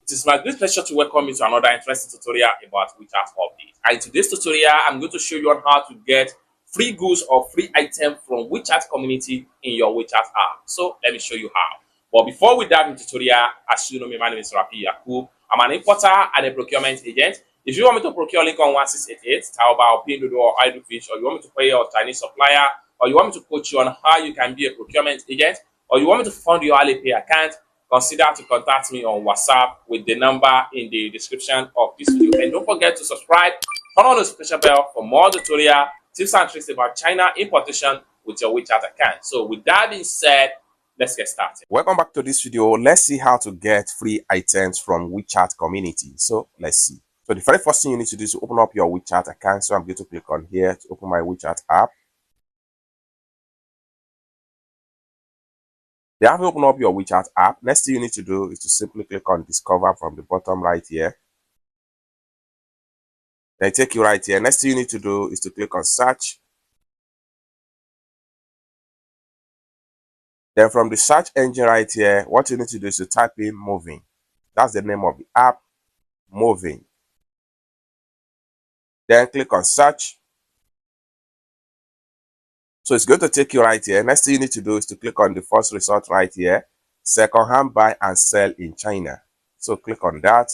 It is my great pleasure to welcome you to another interesting tutorial about WeChat update. And in today's tutorial, I'm going to show you on how to get free goods or free items from WeChat community in your WeChat app. So let me show you how. But before we dive into tutorial, as you know me, my name is Rafi Yakub. I'm an importer and a procurement agent. If you want me to procure Lincoln 1688, Taobao, Pinduoduo, or Idlefish, or you want me to pay your Chinese supplier, or you want me to coach you on how you can be a procurement agent, or you want me to fund your Alipay account, consider to contact me on WhatsApp with the number in the description of this video. And don't forget to subscribe, turn on the notification bell for more tutorial tips and tricks about China importation with your WeChat account. So with that being said, let's get started. Welcome back to this video. Let's see how to get free items from WeChat community. So let's see. So the very first thing you need to do is to open up your WeChat account. So I'm going to click on here to open my WeChat app. Then after open up your WeChat app, next thing you need to do is to simply click on Discover from the bottom right here. Then take you right here. Next thing you need to do is to click on Search. Then from the search engine right here, what you need to do is to type in Moving. That's the name of the app, Moving. Then click on Search. So it's going to take you right here. Next thing you need to do is to click on the first result right here, second-hand buy and sell in China. So click on that.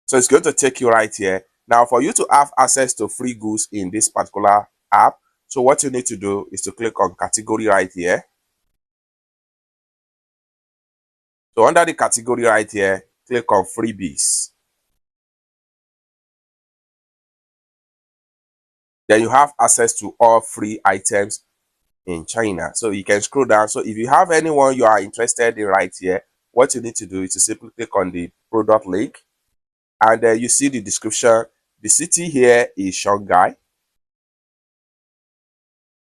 So it's going to take you right here. Now for you to have access to free goods in this particular app, so what you need to do is to click on category right here. So under the category right here, click on freebies. Then you have access to all free items in China. So you can scroll down. So if you have anyone you are interested in right here, what you need to do is to simply click on the product link. And then you see the description. The city here is Shanghai.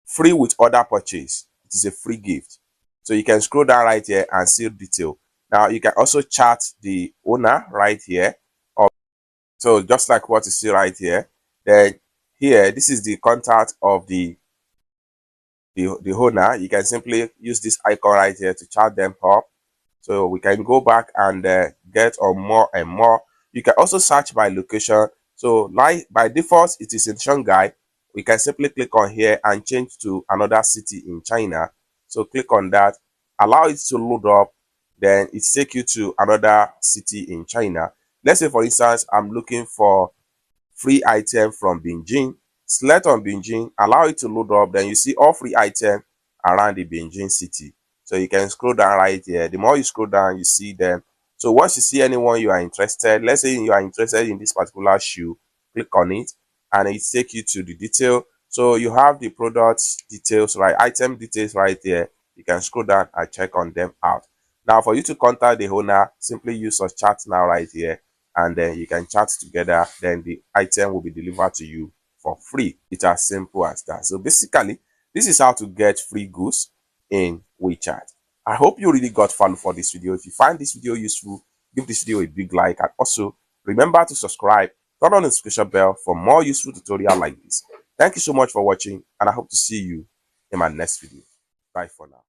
Free with order purchase. It is a free gift. So you can scroll down right here and see detail. Now you can also chat the owner right here. So just like what you see right here. Then here, this is the contact of the owner. You can simply use this icon right here to chat them up. So we can go back and get on more and more. You can also search by location. So like by default, it is in Shanghai. We can simply click on here and change to another city in China. So click on that, allow it to load up, then it takes you to another city in China. Let's say for instance, I'm looking for free item from Beijing. Select on Beijing, allow it to load up, then you see all free items around the Beijing city. So you can scroll down right here. The more you scroll down, you see them. So once you see anyone you are interested, let's say you are interested in this particular shoe, click on it and it takes you to the detail. So you have the product details, right? Item details right there. You can scroll down and check on them out. Now for you to contact the owner, simply use a chat now right here. And then you can chat together, then the item will be delivered to you for free. It's as simple as that. So basically, this is how to get free goods in WeChat. I hope you really got value for this video. If you find this video useful, give this video a big like, and also remember to subscribe, turn on the notification bell for more useful tutorials like this. Thank you so much for watching, and I hope to see you in my next video. Bye for now.